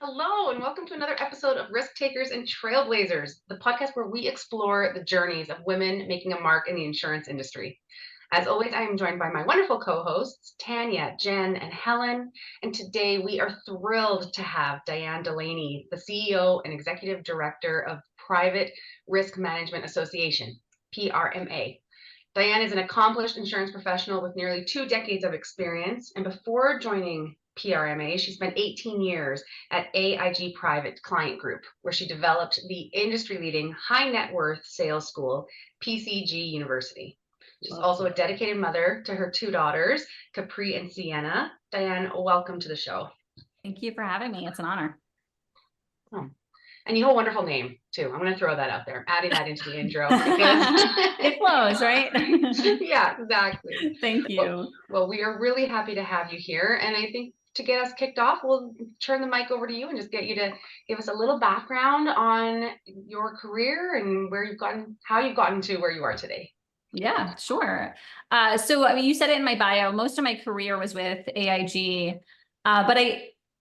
Hello, and welcome to another episode of Risk Takers and Trailblazers, the podcast where we explore the journeys of women making a mark in the insurance industry. As always, I am joined by my wonderful co-hosts, Tanya, Jen, and Helen. And today we are thrilled to have Diane Delaney, the CEO and Executive Director of Private Risk Management Association, PRMA. Diane is an accomplished insurance professional with nearly 2 decades of experience. And before joining PRMA, she spent 18 years at AIG Private Client Group, where she developed the industry-leading high net worth sales school, PCG University. She's also a dedicated mother to her 2 daughters, Capri and Sienna. Diane, welcome to the show. Thank you for having me. It's an honor. Oh. And you have a wonderful name, too. I'm going to throw that out there. I'm adding that into the intro. Because it flows, right? Yeah, exactly. Thank you. Well, we are really happy to have you here. And I think to get us kicked off, we'll turn the mic over to you and just get you to give us a little background on your career and where you've gotten, how you've gotten to where you are today. Yeah, sure. So, I mean, you said it in my bio, most of my career was with AIG, but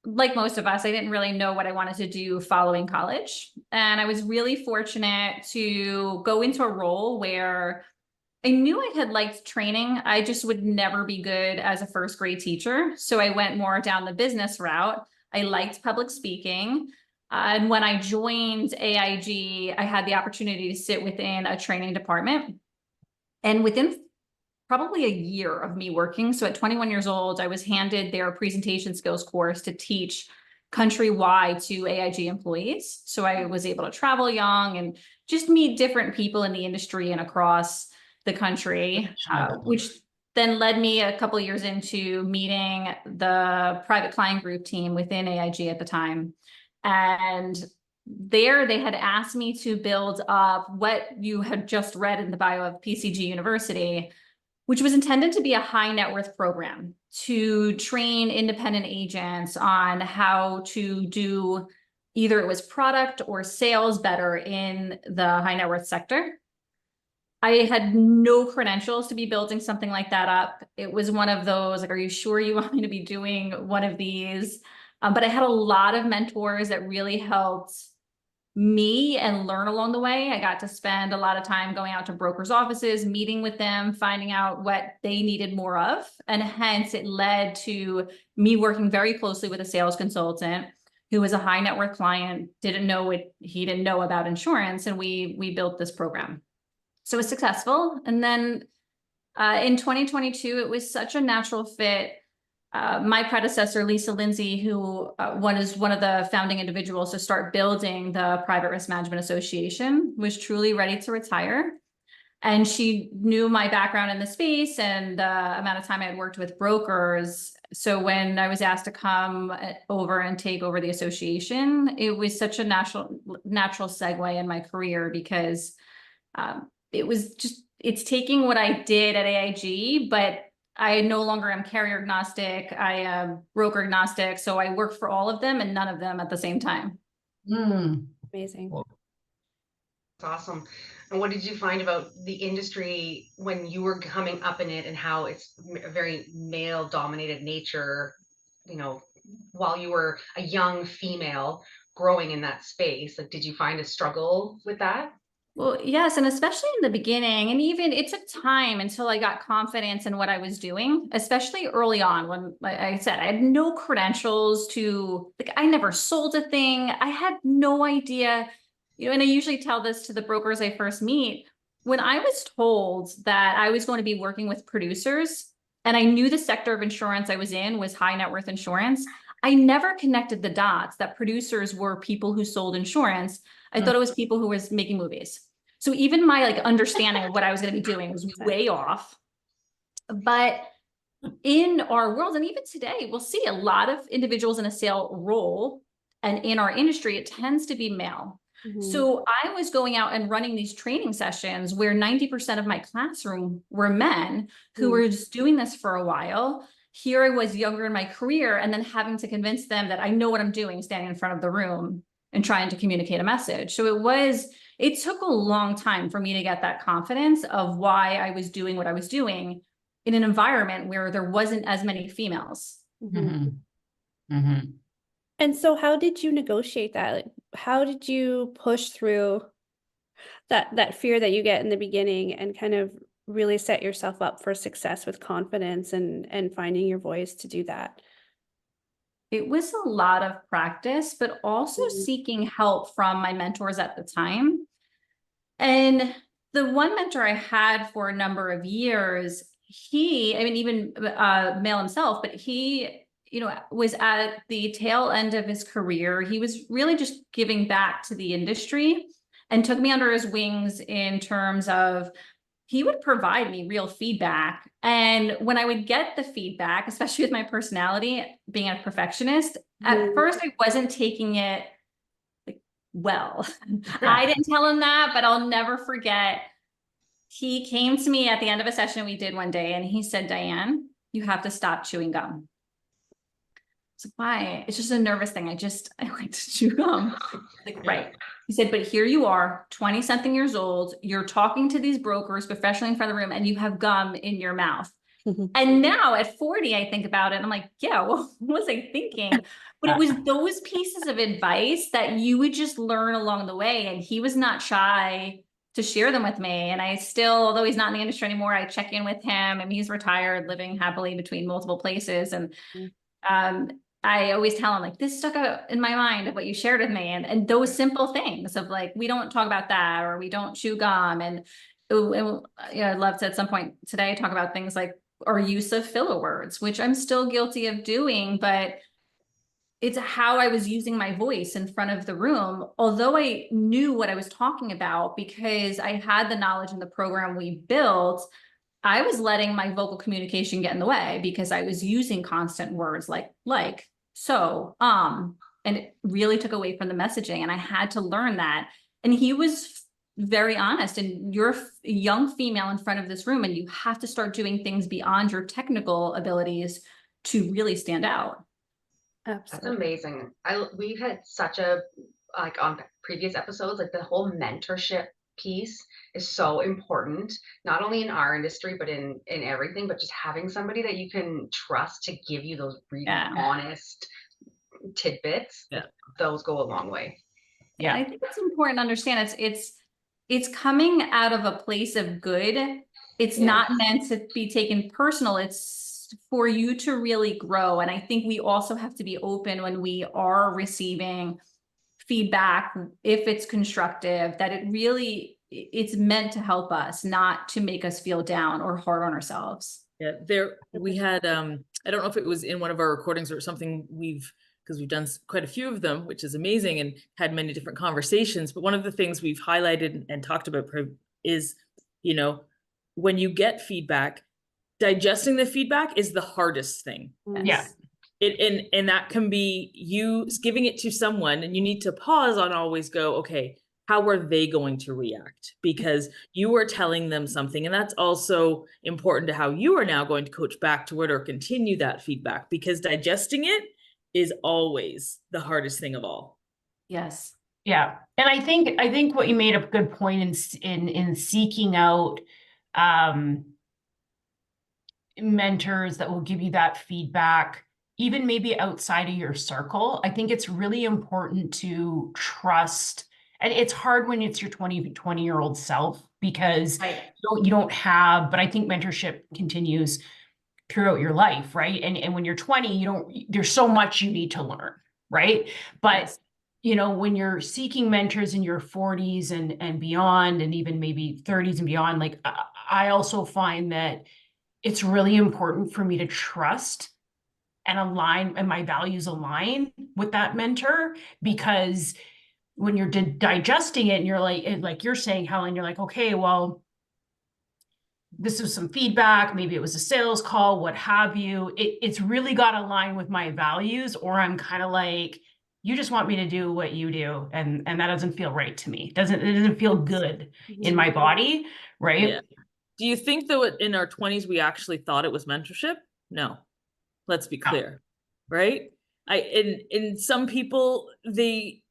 like most of us, I didn't really know what I wanted to do following college. And I was really fortunate to go into a role where I knew I had liked training. I just would never be good as a first grade teacher. So I went more down the business route. I liked public speaking. And when I joined AIG, I had the opportunity to sit within a training department. And within probably a year of me working, so at 21 years old, I was handed their presentation skills course to teach countrywide to AIG employees. So I was able to travel young and just meet different people in the industry and across the country, which then led me a couple of years into meeting the private client group team within AIG at the time. And there they had asked me to build up what you had just read in the bio of PCG University, which was intended to be a high net worth program to train independent agents on how to do either it was product or sales better in the high net worth sector. I had no credentials to be building something like that up. It was one of those, like, are you sure you want me to be doing one of these? But I had a lot of mentors that really helped me and learn along the way. I got to spend a lot of time going out to brokers' offices, meeting with them, finding out what they needed more of. And hence it led to me working very closely with a sales consultant who was a high net worth client, didn't know what he didn't know about insurance. And we built this program. So it was successful. And then in 2022, it was such a natural fit. My predecessor, Lisa Lindsay, who was one of the founding individuals to start building the Private Risk Management Association, was truly ready to retire. And she knew my background in the space and the amount of time I had worked with brokers. So when I was asked to come over and take over the association, it was such a natural segue in my career because it was just, it's taking what I did at AIG, but I no longer am carrier agnostic. I am broker agnostic. So I work for all of them and none of them at the same time. Amazing. That's awesome. And what did you find about the industry when you were coming up in it and how it's a very male dominated nature, you know, while you were a young female growing in that space? Like, did you find a struggle with that? Well, yes. And especially in the beginning, and even it took time until I got confidence in what I was doing, especially early on when, like I said, I had no credentials to, like, I never sold a thing. I had no idea, and I usually tell this to the brokers I first meet. When I was told that I was going to be working with producers and I knew the sector of insurance I was in was high net worth insurance, I never connected the dots that producers were people who sold insurance. I thought it was people who was making movies. So even my understanding of what I was going to be doing was way off. But in our world, and even today, we'll see a lot of individuals in a sale role. And in our industry, it tends to be male. So I was going out and running these training sessions where 90% of my classroom were men who were just doing this for a while. Here I was younger in my career and then having to convince them that I know what I'm doing standing in front of the room and trying to communicate a message. So it took a long time for me to get that confidence of why I was doing what I was doing in an environment where there wasn't as many females. And so how did you negotiate that? Like, how did you push through that fear that you get in the beginning and kind of really set yourself up for success with confidence and finding your voice to do that? It was a lot of practice, but also seeking help from my mentors at the time. And the one mentor I had for a number of years, even male himself, but he, was at the tail end of his career. He was really just giving back to the industry and took me under his wings in terms of he would provide me real feedback. And when I would get the feedback, especially with my personality, being a perfectionist, at first I wasn't taking it well. I didn't tell him that, but I'll never forget. He came to me at the end of a session we did one day and he said, Diane, you have to stop chewing gum. So why? It's just a nervous thing. I like to chew gum. Like, right. He said, but here you are, 20 something years old. You're talking to these brokers professionally in front of the room and you have gum in your mouth. And now at 40, I think about it and I'm like, yeah, well, what was I thinking? But it was those pieces of advice that you would just learn along the way. And he was not shy to share them with me. And I still, although he's not in the industry anymore, I check in with him and he's retired, living happily between multiple places. And I always tell him like, this stuck out in my mind of what you shared with me. And those simple things of like, we don't talk about that, or we don't chew gum. And I'd love to at some point today talk about things like our use of filler words, which I'm still guilty of doing, but it's how I was using my voice in front of the room. Although I knew what I was talking about because I had the knowledge in the program we built, I was letting my vocal communication get in the way because I was using constant words like, so, and it really took away from the messaging. And I had to learn that. And he was very honest. And you're a young female in front of this room, and you have to start doing things beyond your technical abilities to really stand out. Absolutely. That's amazing. We've had such a, like on previous episodes, like the whole mentorship piece is so important, not only in our industry, but in everything, but just having somebody that you can trust to give you those really honest tidbits, those go a long way. Yeah. I think it's important to understand it's coming out of a place of good. It's not meant to be taken personal. It's for you to really grow. And I think we also have to be open when we are receiving feedback, if it's constructive, that it's meant to help us, not to make us feel down or hard on ourselves. Yeah, we had, I don't know if it was in one of our recordings or something because we've done quite a few of them, which is amazing, and had many different conversations. But one of the things we've highlighted and talked about is, when you get feedback, digesting the feedback is the hardest thing. Yeah. And that can be you giving it to someone, and you need to pause on always go, okay, how are they going to react? Because you are telling them something, and that's also important to how you are now going to coach back to it or continue that feedback, because digesting it is always the hardest thing of all. Yes. Yeah. And I think what you made a good point in seeking out mentors that will give you that feedback, even maybe outside of your circle. I think it's really important to trust. And it's hard when it's your 20-year-old self, because you don't have, but I think mentorship continues throughout your life, right? And when you're 20, there's so much you need to learn, right? But when you're seeking mentors in your 40s and beyond, and even maybe 30s and beyond, like I also find that it's really important for me to trust and align, and my values align with that mentor, because when you're digesting it and you're like you're saying, Helen, you're like, okay, well, this was some feedback, maybe it was a sales call, what have you. It's really got to align with my values, or I'm kind of like, you just want me to do what you do. And that doesn't feel right to me. It doesn't feel good in my body. Right. Yeah. Do you think though in our 20s, we actually thought it was mentorship? No, let's be clear. Right. In some people, they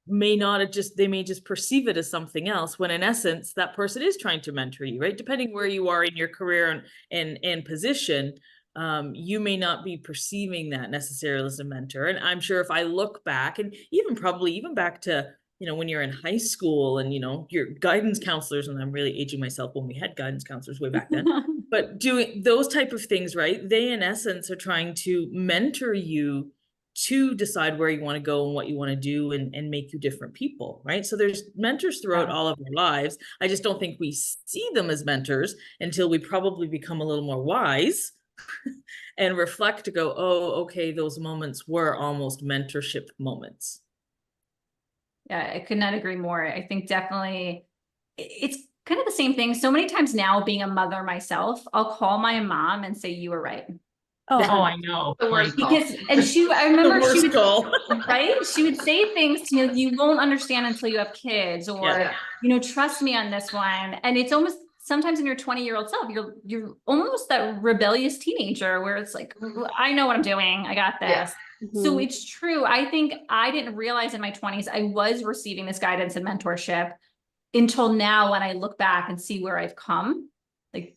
may just perceive it as something else, when in essence, that person is trying to mentor you, right? Depending where you are in your career and position. you may not be perceiving that necessarily as a mentor. And I'm sure if I look back, and even back to, when you're in high school and, your guidance counselors, and I'm really aging myself when we had guidance counselors way back then, but doing those type of things, right? They, in essence, are trying to mentor you to decide where you want to go and what you want to do and make you different people, right? So there's mentors throughout all of our lives. I just don't think we see them as mentors until we probably become a little more wise and reflect to go, oh, okay, those moments were almost mentorship moments. Yeah, I could not agree more. I think definitely it's kind of the same thing. So many times now, being a mother myself, I'll call my mom and say, you were right. Oh, I know. The worst call. Because, and I remember she would, call. right? She would say things to me, you won't understand until you have kids, or, trust me on this one. And it's almost, sometimes in your 20-year-old self, you're almost that rebellious teenager where it's like, I know what I'm doing. I got this. Yeah. So it's true. I think I didn't realize in my 20s, I was receiving this guidance and mentorship until now, when I look back and see where I've come. Like,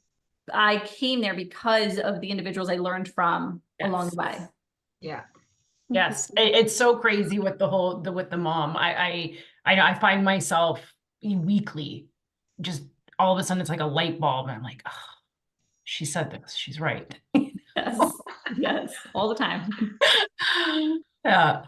I came there because of the individuals I learned from along the way. Yeah. Yes. It's so crazy with with the mom. I find myself weekly, just all of a sudden it's like a light bulb. And I'm like, oh, she said this, she's right. Yes, all the time. Yeah.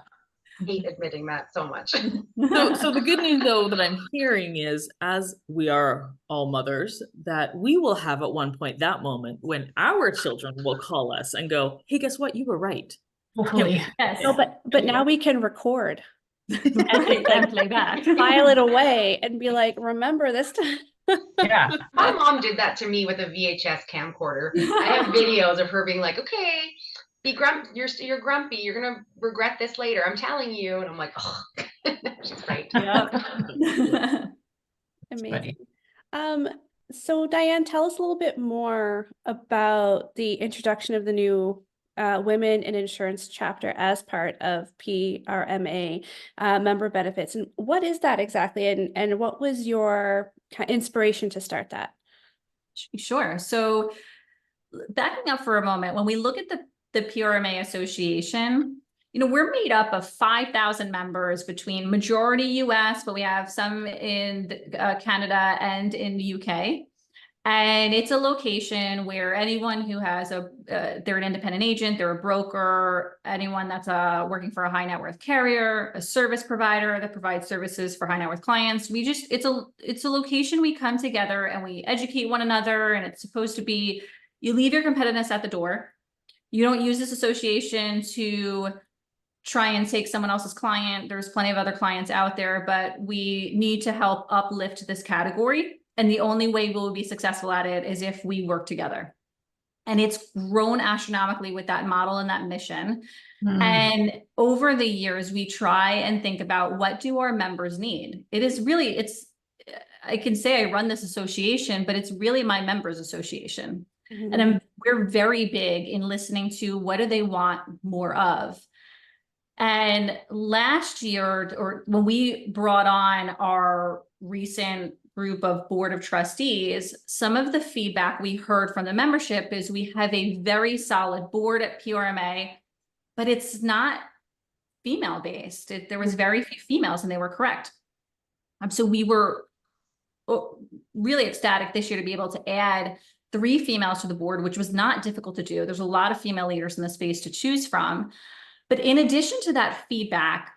I hate admitting that so much. So the good news, though, that I'm hearing is, as we are all mothers, that we will have at one point that moment when our children will call us and go, hey, guess what? You were right. Hopefully. Yes. No, but now we can record and play back. file it away and be like, remember this time. Yeah. My mom did that to me with a VHS camcorder. I have videos of her being like, okay, be grumpy. You're grumpy. You're going to regret this later. I'm telling you. And I'm like, oh, she's right. Yep. Amazing. So Diane, tell us a little bit more about the introduction of the new Women in Insurance chapter as part of PRMA member benefits. And what is that exactly? And what was your inspiration to start that? Sure. So backing up for a moment, when we look at the PRMA Association, we're made up of 5,000 members between majority US, but we have some in Canada and in the UK. And it's a location where anyone who has they're an independent agent, they're a broker, anyone that's working for a high net worth carrier, a service provider that provides services for high net worth clients. It's a location we come together and we educate one another. And it's supposed to be, you leave your competitiveness at the door. You don't use this association to try and take someone else's client. There's plenty of other clients out there, but we need to help uplift this category. And the only way we'll be successful at it is if we work together. And it's grown astronomically with that model and that mission. And over the years, we try and think about, what do our members need? I can say I run this association, but it's really my members association. And we're very big in listening to, what do they want more of? And last year, or when we brought on our recent group of board of trustees, some of the feedback we heard from the membership is, we have a very solid board at PRMA, but it's not female based. There was very few females, and they were correct. So we were really ecstatic this year to be able to add 3 females to the board, which was not difficult to do. There's a lot of female leaders in the space to choose from. But in addition to that feedback,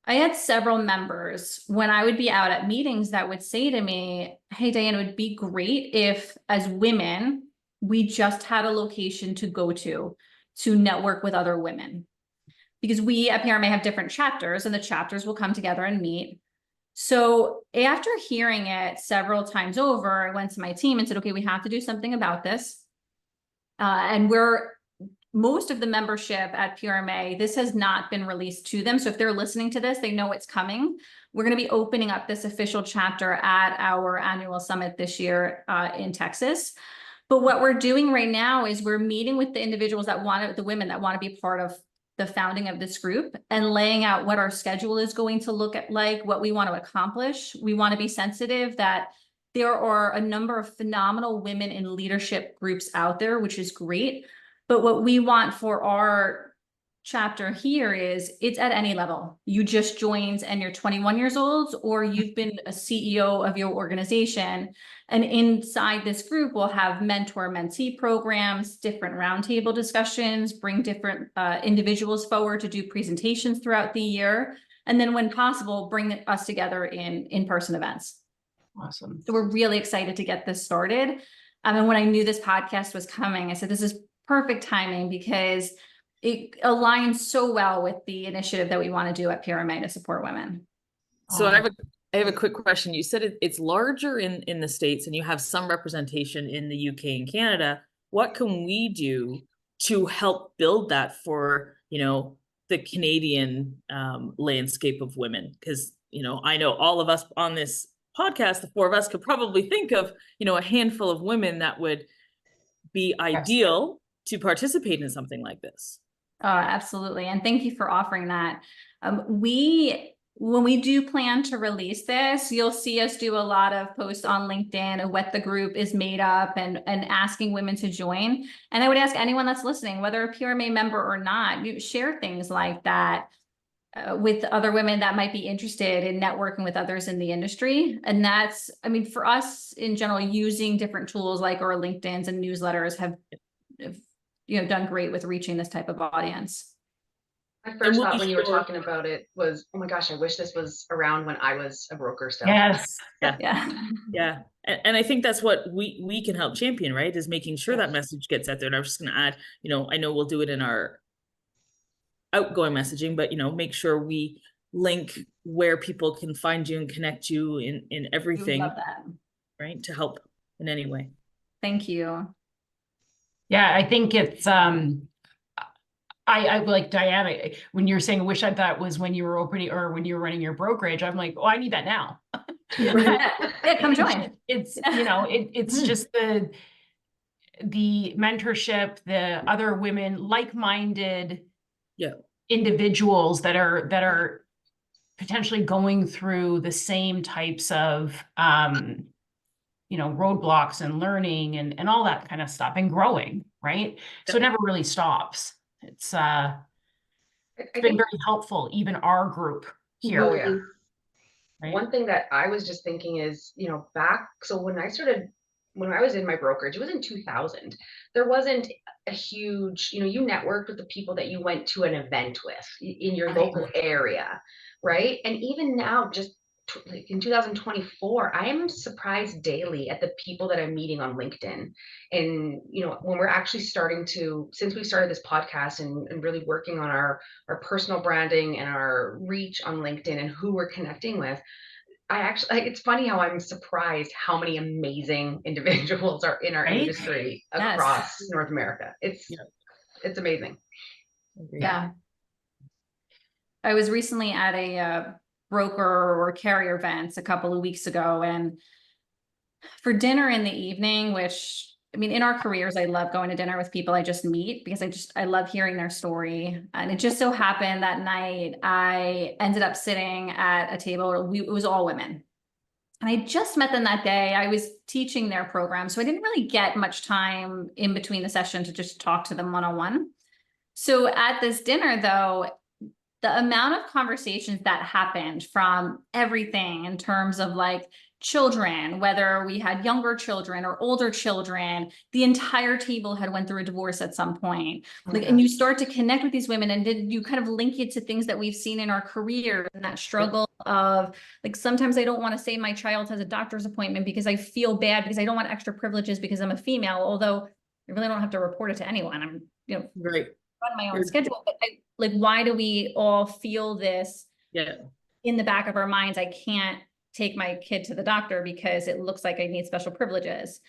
I had several members, when I would be out at meetings, that would say to me, hey, Diane, it would be great if, as women, we just had a location to go to network with other women. Because we at PRMA have different chapters, and the chapters will come together and meet. So after hearing it several times over, I went to my team and said, okay, we have to do something about this. And most of the membership at PRMA, this has not been released to them. So if they're listening to this, they know it's coming. We're going to be opening up this official chapter at our annual summit this year in Texas. But what we're doing right now is we're meeting with the individuals the women that want to be part of the founding of this group, and laying out what our schedule is going to look like, what we want to accomplish. We want to be sensitive that there are a number of phenomenal women in leadership groups out there, which is great. But what we want for our chapter here is it's at any level. You just joined and you're 21 years old, or you've been a CEO of your organization. And inside this group, we'll have mentor-mentee programs, different roundtable discussions, bring different individuals forward to do presentations throughout the year. And then when possible, bring us together in in-person events. Awesome. So we're really excited to get this started. And when I knew this podcast was coming, I said, this is perfect timing because it aligns so well with the initiative that we want to do at PRMA to support women. So I have a quick question. You said it's larger in the States and you have some representation in the UK and Canada. What can we do to help build that for, you know, the Canadian landscape of women? Because, you know, I know all of us on this podcast, the four of us could probably think of, you know, a handful of women that would be ideal to participate in something like this. Absolutely. And thank you for offering that. When we do plan to release this, you'll see us do a lot of posts on LinkedIn of what the group is made up and asking women to join. And I would ask anyone that's listening, whether a PRMA member or not, you share things like that with other women that might be interested in networking with others in the industry. And that's, I mean, for us in general, using different tools like our LinkedIns and newsletters have you know, done great with reaching this type of audience. My first thought when you were talking about it was, oh my gosh, I wish this was around when I was a broker still. Yes. Yeah. And I think that's what we can help champion, right? Is making sure that message gets out there. And I was just going to add, you know, I know we'll do it in our outgoing messaging, but, you know, make sure we link where people can find you and connect you in everything, Love that. right? To help in any way. Thank you. Yeah, I think it's, I like Diane, when you're saying, wish I thought was when you were opening or when you were running your brokerage, I'm like, oh, I need that now. Yeah, come join. It's, you know, it's just the mentorship, the other women, like-minded individuals that are potentially going through the same types of, you know, roadblocks and learning and all that kind of stuff and growing, right? So it never really stops. It's been very helpful, even our group here. Oh yeah. Right? One thing that I was just thinking is, you know, so when I was in my brokerage, it was in 2000. There wasn't a huge, you know, you networked with the people that you went to an event with in your local area, right? And even now, just like in 2024, I am surprised daily at the people that I'm meeting on LinkedIn. And, you know, when we're actually since we started this podcast and really working on our personal branding and our reach on LinkedIn and who we're connecting with, it's funny how I'm surprised how many amazing individuals are in our industry across North America. It's amazing. Yeah. I was recently at a broker or carrier events a couple of weeks ago, and for dinner in the evening, which I mean, in our careers, I love going to dinner with people I just meet because I love hearing their story. And it just so happened that night I ended up sitting at a table. It was all women. And I just met them that day. I was teaching their program, so I didn't really get much time in between the session to just talk to them one-on-one. So at this dinner, though, the amount of conversations that happened from everything in terms of like children, whether we had younger children or older children, the entire table had went through a divorce at some point. And you start to connect with these women, and then you kind of link it to things that we've seen in our career, and that struggle of like, sometimes I don't want to say my child has a doctor's appointment because I feel bad because I don't want extra privileges because I'm a female, although I really don't have to report it to anyone. I'm, you know, run my own schedule, but like, why do we all feel this in the back of our minds? I can't take my kid to the doctor because it looks like I need special privileges.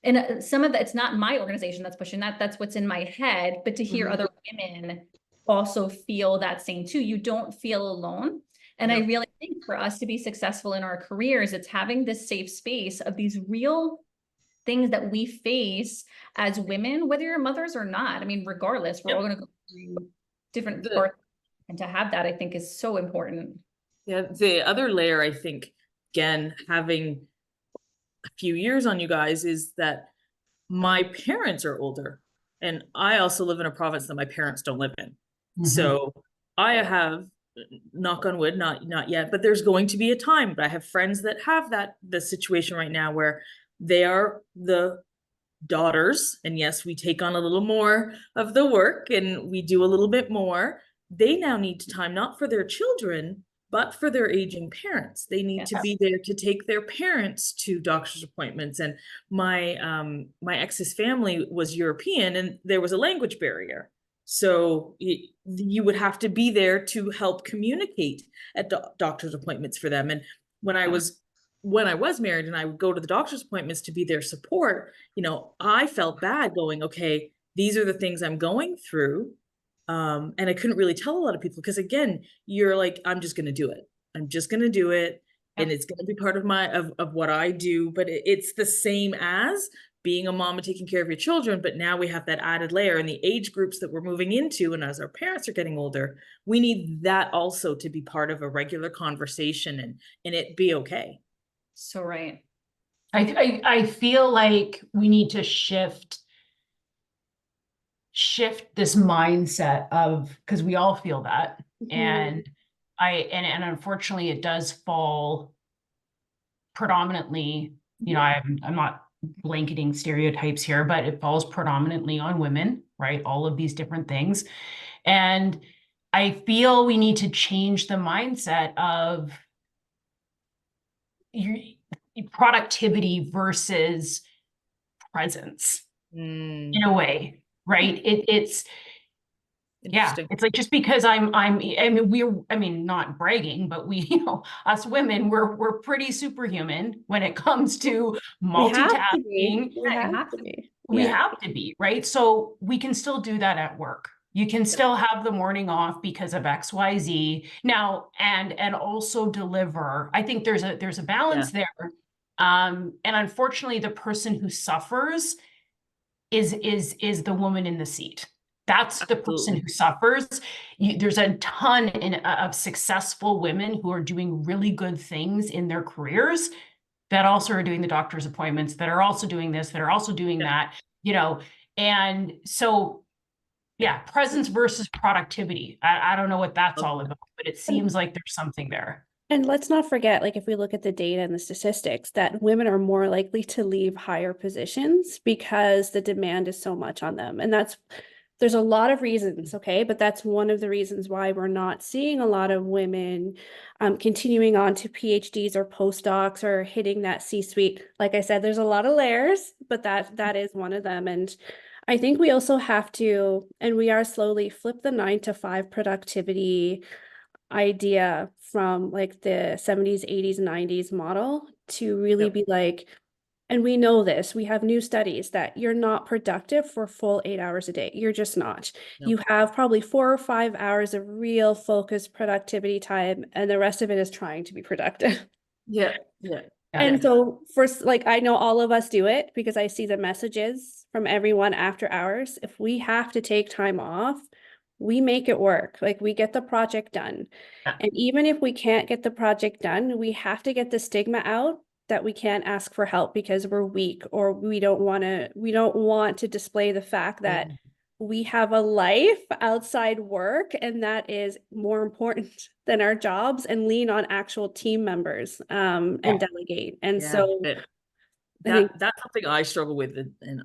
And some of that, it's not my organization that's pushing that, that's what's in my head. But to hear other women also feel that same too, you don't feel alone. And I really think for us to be successful in our careers, it's having this safe space of these real things that we face as women, whether you're mothers or not. I mean, regardless, we're all going to go through different parts, and to have that, I think, is so important. Yeah, the other layer, I think, again, having a few years on you guys, is that my parents are older. And I also live in a province that my parents don't live in. Mhm. So I have, knock on wood, not yet, but there's going to be a time. But I have friends that have the situation right now where they are the daughters, and yes, we take on a little more of the work and we do a little bit more. They now need time not for their children, but for their aging parents. They need to Yes. be there to take their parents to doctor's appointments. And my ex's family was European, and there was a language barrier. So you would have to be there to help communicate at doctor's appointments for them. And when I was married and I would go to the doctor's appointments to be their support, I felt bad going, okay, these are the things I'm going through. And I couldn't really tell a lot of people because, again, you're like, I'm just going to do it. I'm just going to do it. And it's going to be part of what I do. But it's the same as being a mom and taking care of your children. But now we have that added layer and the age groups that we're moving into. And as our parents are getting older, we need that also to be part of a regular conversation and it be okay. So right. I feel like we need to shift this mindset of, because we all feel that. Mhm. And unfortunately it does fall predominantly, I'm not blanketing stereotypes here, but it falls predominantly on women, right? All of these different things. And I feel we need to change the mindset of productivity versus presence in a way, right? It's like, just because not bragging, but we, us women, we're pretty superhuman when it comes to multitasking. We have to be, right? So we can still do that at work. You can still have the morning off because of XYZ now, and also deliver. I think there's a balance there. And unfortunately, the person who suffers is the woman in the seat. That's the person who suffers. There's a ton of successful women who are doing really good things in their careers that also are doing the doctor's appointments, that are also doing this, that are also doing that, and so, presence versus productivity. I don't know what that's all about, but it seems like there's something there. And let's not forget, like, if we look at the data and the statistics, that women are more likely to leave higher positions because the demand is so much on them. And there's a lot of reasons, okay? But that's one of the reasons why we're not seeing a lot of women continuing on to PhDs or postdocs or hitting that C-suite. Like I said, there's a lot of layers, but that is one of them. And I think we also have to, and we are slowly, flip the 9-to-5 productivity idea from like the 70s, 80s, 90s model to really be like, and we know this, we have new studies that you're not productive for full 8 hours a day. You're just not. You have probably 4 or 5 hours of real focused productivity time, and the rest of it is trying to be productive. And so I know all of us do it because I see the messages from everyone after hours. If we have to take time off, we make it work. Like, we get the project done. And even if we can't get the project done, we have to get the stigma out that we can't ask for help because we're weak, or we don't want to display the fact that we have a life outside work, and that is more important than our jobs, and lean on actual team members and delegate. And so that's something I struggle with, and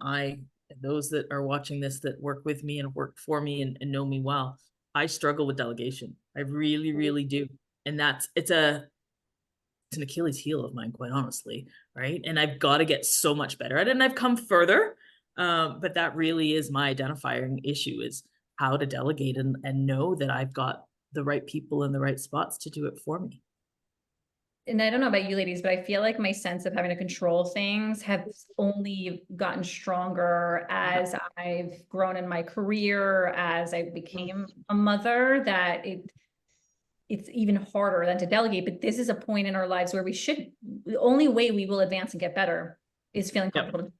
those that are watching this that work with me and work for me and know me well, I struggle with delegation. I really, really do. And it's an Achilles heel of mine, quite honestly, right? And I've got to get so much better at it, and I've come further. But that really is my identifying issue, is how to delegate and know that I've got the right people in the right spots to do it for me. And I don't know about you ladies, but I feel like my sense of having to control things have only gotten stronger as I've grown in my career, as I became a mother, that it's even harder than to delegate. But this is a point in our lives where the only way we will advance and get better is feeling comfortable.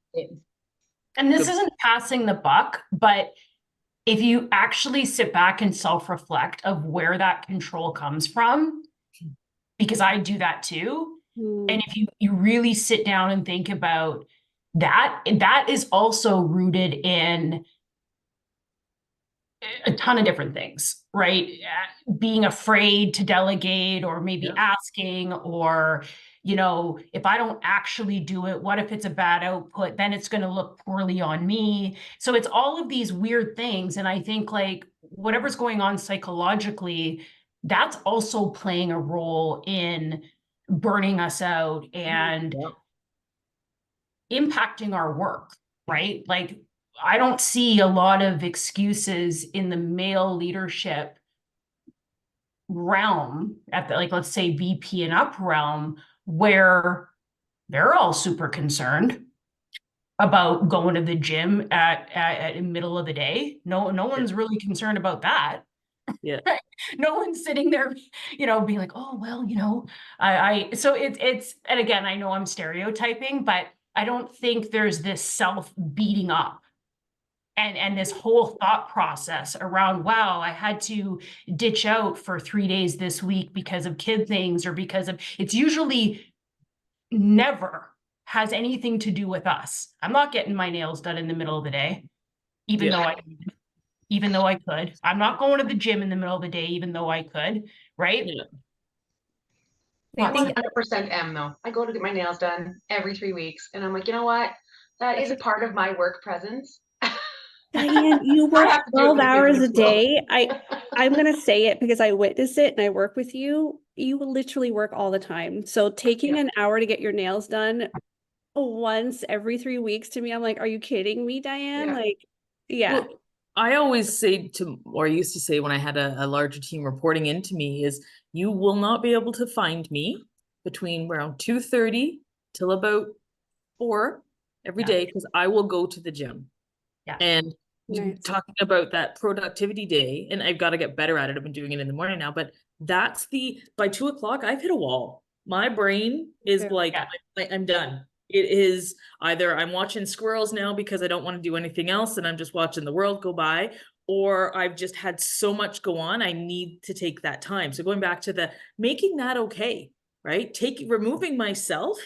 And this isn't passing the buck, but if you actually sit back and self-reflect of where that control comes from, because I do that too. And if you really sit down and think about that, that is also rooted in a ton of different things, right? Being afraid to delegate, or maybe asking, or, if I don't actually do it, what if it's a bad output? Then it's going to look poorly on me. So it's all of these weird things. And I think like whatever's going on psychologically, that's also playing a role in burning us out and impacting our work, right? Like, I don't see a lot of excuses in the male leadership realm at the, like, let's say VP and up realm, where they're all super concerned about going to the gym at the middle of the day. No one's really concerned about that. Yeah. No one's sitting there, being like, oh, well, so it's, and again, I know I'm stereotyping, but I don't think there's this self beating up and this whole thought process around, wow, I had to ditch out for 3 days this week because of kid things, or because of, it's usually never has anything to do with us. I'm not getting my nails done in the middle of the day, even though I could. I'm not going to the gym in the middle of the day, even though I could, right? I think 100% am though. I go to get my nails done every 3 weeks, and I'm like, you know what? That is a part of my work presence. Diane, you work have to do it 12 when the kids are hours in a school. day. I'm going to say it because I witness it and I work with you. You literally work all the time. So taking an hour to get your nails done once every 3 weeks, to me, I'm like, are you kidding me, Diane? Like, Well, I always say or I used to say when I had a larger team reporting into me, is you will not be able to find me between around 2:30 till about 4 every day, because I will go to the gym. And talking about that productivity day, and I've got to get better at it. I've been doing it in the morning now, but by 2 o'clock, I've hit a wall. My brain is like, I'm done. It is either I'm watching squirrels now because I don't want to do anything else and I'm just watching the world go by, or I've just had so much go on. I need to take that time. So going back to making that okay, right? Removing myself,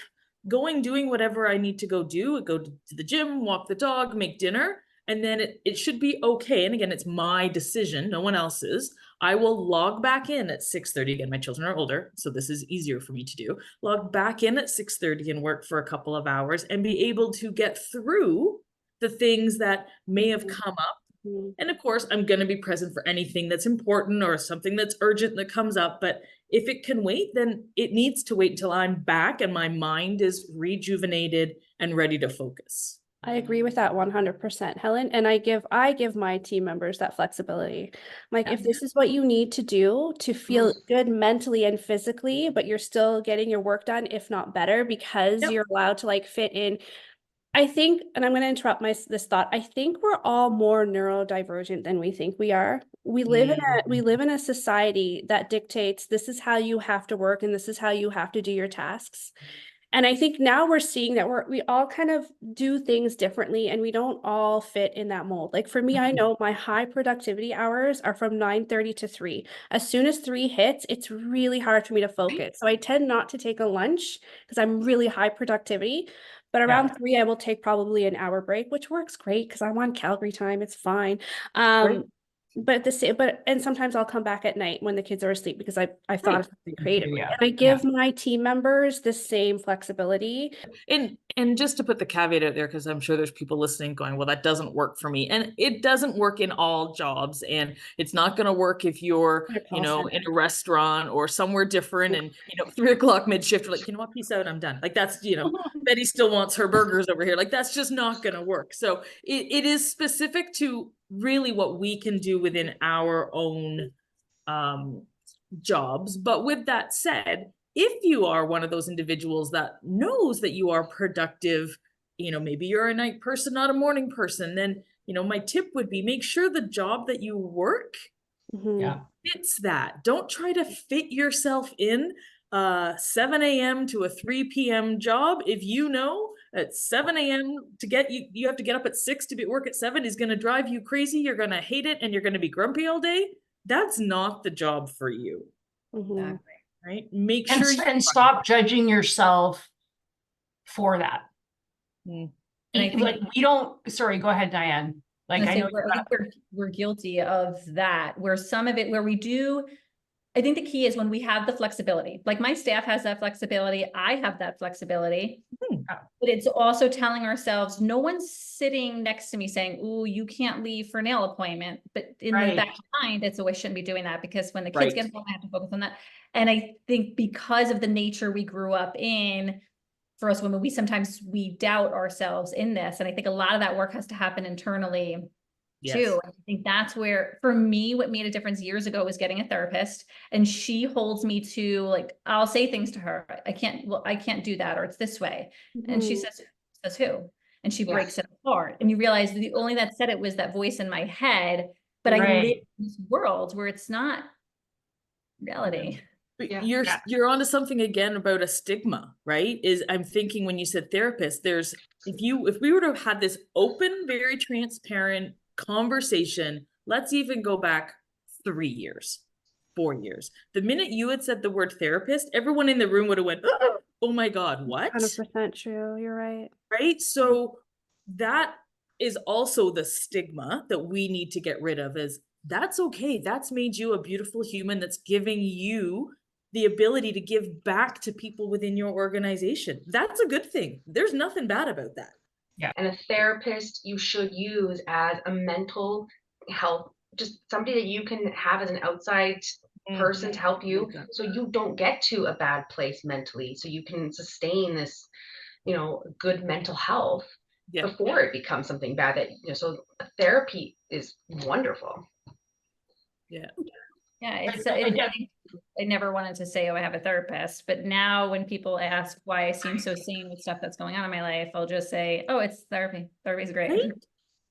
doing whatever I need to go to the gym, walk the dog, make dinner. And then it should be okay. And again, it's my decision, no one else's. I will log back in at 6:30. Again, my children are older, so this is easier for me to do. Log back in at 6:30 and work for a couple of hours and be able to get through the things that may have come up. And of course, I'm going to be present for anything that's important or something that's urgent that comes up. But if it can wait, then it needs to wait until I'm back and my mind is rejuvenated and ready to focus. I agree with that 100%, Helen. And I give my team members that flexibility. Like, if this is what you need to do to feel good mentally and physically, but you're still getting your work done, if not better, because you're allowed to like fit in. I think, and I'm going to interrupt this thought. I think we're all more neurodivergent than we think we are. We live in a society that dictates this is how you have to work and this is how you have to do your tasks. And I think now we're seeing that we all kind of do things differently and we don't all fit in that mold. Like for me, I know my high productivity hours are from 9:30 to 3. As soon as 3 hits, it's really hard for me to focus. So I tend not to take a lunch because I'm really high productivity. But around 3, I will take probably an hour break, which works great because I'm on Calgary time. It's fine. And sometimes I'll come back at night when the kids are asleep because I thought of something creatively. And I give my team members the same flexibility. And just to put the caveat out there, because I'm sure there's people listening going, well, that doesn't work for me. And it doesn't work in all jobs. And it's not going to work if you're, in a restaurant or somewhere different and, 3 o'clock mid-shift, like, you know what, peace out, I'm done. Like that's, Betty still wants her burgers over here. Like that's just not going to work. So it is specific to really what we can do within our own jobs. But with that said, if you are one of those individuals that knows that you are productive, maybe you're a night person, not a morning person, then, my tip would be make sure the job that you work fits that. Don't try to fit yourself in 7 a.m. to a 3 p.m. job. If you know at 7 a.m. to get you have to get up at 6 to be at work at 7 is going to drive you crazy. You're going to hate it and you're going to be grumpy all day. That's not the job for you. Exactly. Right? Make sure and stop judging yourself for that. And I think, like we don't, sorry, go ahead, Diane. Like I know I think we're guilty of that, where some of it, where we do, I think the key is when we have the flexibility, like my staff has that flexibility, I have that flexibility, but it's also telling ourselves, no one's sitting next to me saying, "Ooh, you can't leave for a nail appointment." But in the back of my mind, it's always shouldn't be doing that because when the kids get home, I have to focus on that. And I think because of the nature we grew up in, for us women, we doubt ourselves in this. And I think a lot of that work has to happen internally too. I think that's where, for me, what made a difference years ago was getting a therapist, and she holds me to, like, I'll say things to her. I can't do that, or it's this way. And she says who? And she breaks it apart. And you realize the only that said it was that voice in my head, but I live in this world where it's not reality. But you're onto something again about a stigma, right? I'm thinking when you said therapist, if we were to have had this open, very transparent conversation, let's even go back 3 years, 4 years. The minute you had said the word therapist, everyone in the room would have went, oh my God, what? 100% true. You're right. Right? So that is also the stigma that we need to get rid of, is that's okay. That's made you a beautiful human. That's giving you the ability to give back to people within your organization. That's a good thing. There's nothing bad about that. Yeah. And a therapist you should use as a mental health, just somebody that you can have as an outside person to help you, so you don't get to a bad place mentally, so you can sustain this, good mental health before it becomes something bad that, so therapy is wonderful. I never wanted to say, oh, I have a therapist, but now when people ask why I seem so sane with stuff that's going on in my life, I'll just say, oh, it's therapy. Therapy's great. Right?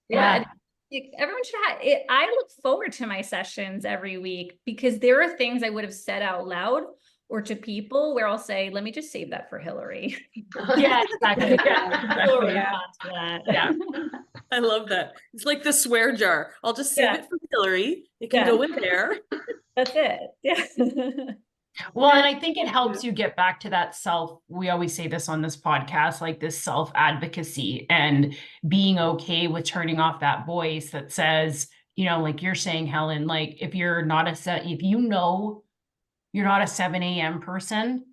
Yeah. Everyone should have it. I look forward to my sessions every week because there are things I would have said out loud or to people where I'll say, let me just save that for Hillary. Exactly. I love that. It's like the swear jar. I'll just save it for Hillary. It can go in there. That's it. Yeah. Well, and I think it helps you get back to that we always say this on this podcast, like this self-advocacy and being okay with turning off that voice that says, like you're saying, Helen, like if you're not you're not a 7 a.m. person,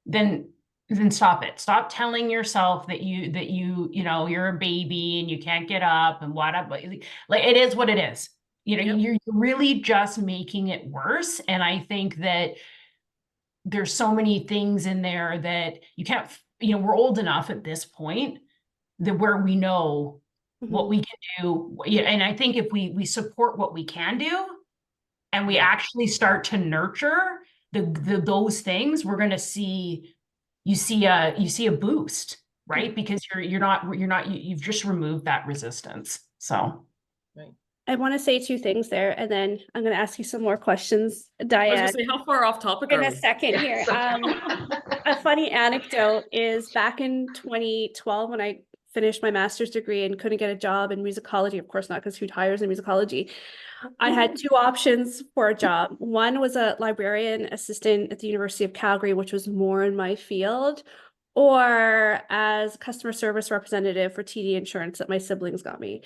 then stop it. Stop telling yourself that you're a baby and you can't get up and whatever. Like it is what it is. You're really just making it worse. And I think that there's so many things in there that you can't, we're old enough at this point that where we know what we can do. And I think if we support what we can do and we actually start to nurture those things, we're going to see a boost, right? Because you've just removed that resistance. So. I want to say 2 things there, and then I'm going to ask you some more questions, Diane. I was going to say, how far off topic are we? In a second here. A funny anecdote is back in 2012 when I finished my master's degree and couldn't get a job in musicology, of course not, because who hires in musicology? I had 2 options for a job. One was a librarian assistant at the University of Calgary, which was more in my field, or as customer service representative for TD Insurance that my siblings got me.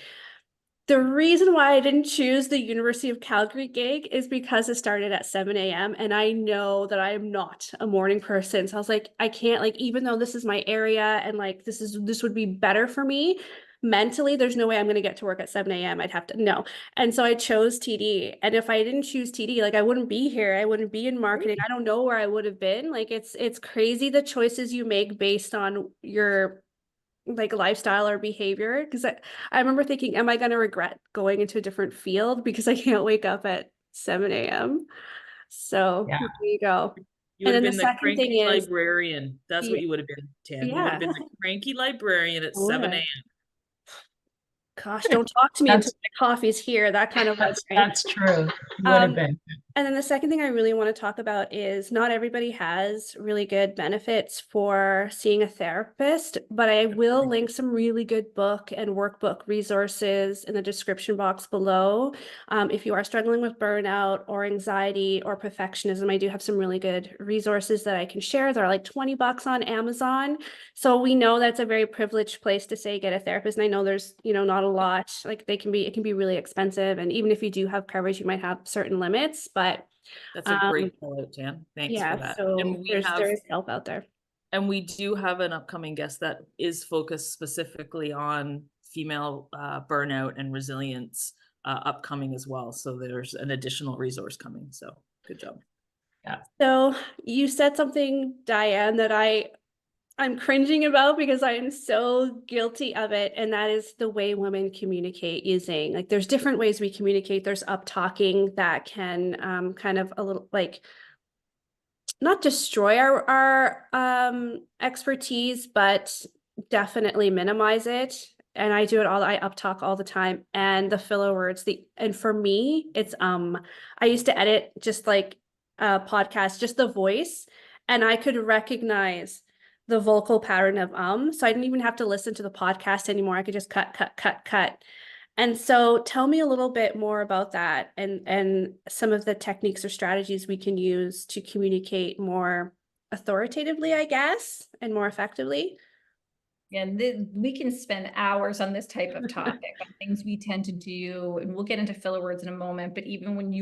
The reason why I didn't choose the University of Calgary gig is because it started at 7 a.m. and I know that I am not a morning person. So I was like, I can't, like, even though this is my area and like this would be better for me mentally, there's no way I'm going to get to work at 7 a.m. I'd have to no. And so I chose TD. And if I didn't choose TD, like I wouldn't be here. I wouldn't be in marketing. I don't know where I would have been. Like it's crazy the choices you make based on your like lifestyle or behavior, because I remember thinking, am I going to regret going into a different field because I can't wake up at 7 a.m. So there you go. You would have been the cranky librarian. That's what you would have been, Tam. You would have been the cranky librarian at 7 a.m. Gosh, don't talk to me until my coffee's here. That kind of that's true. You would have been. And then the second thing I really want to talk about is not everybody has really good benefits for seeing a therapist, but I will link some really good book and workbook resources in the description box below. If you are struggling with burnout or anxiety or perfectionism, I do have some really good resources that I can share. They're like $20 on Amazon. So we know that's a very privileged place to say get a therapist. And I know there's, not a lot, like it can be really expensive. And even if you do have coverage, you might have certain limits, but That's a great call out, Jan. Thanks for that. so And there is help out there. And we do have an upcoming guest that is focused specifically on female burnout and resilience upcoming as well. So there's an additional resource coming. So good job. Yeah. So you said something, Diane, that I'm cringing about because I am so guilty of it. And that is the way women communicate using, like, there's different ways we communicate. There's up talking that can kind of a little like not destroy our expertise, but definitely minimize it. And I do it all, I up talk all the time. And the filler words, and for me, it's I used to edit just like a podcast, just the voice, and I could recognize the vocal pattern of so I didn't even have to listen to the podcast anymore. I could just cut. And so tell me a little bit more about that and some of the techniques or strategies we can use to communicate more authoritatively, I guess, and more effectively. And we can spend hours on this type of topic, on things we tend to do, and we'll get into filler words in a moment. But even when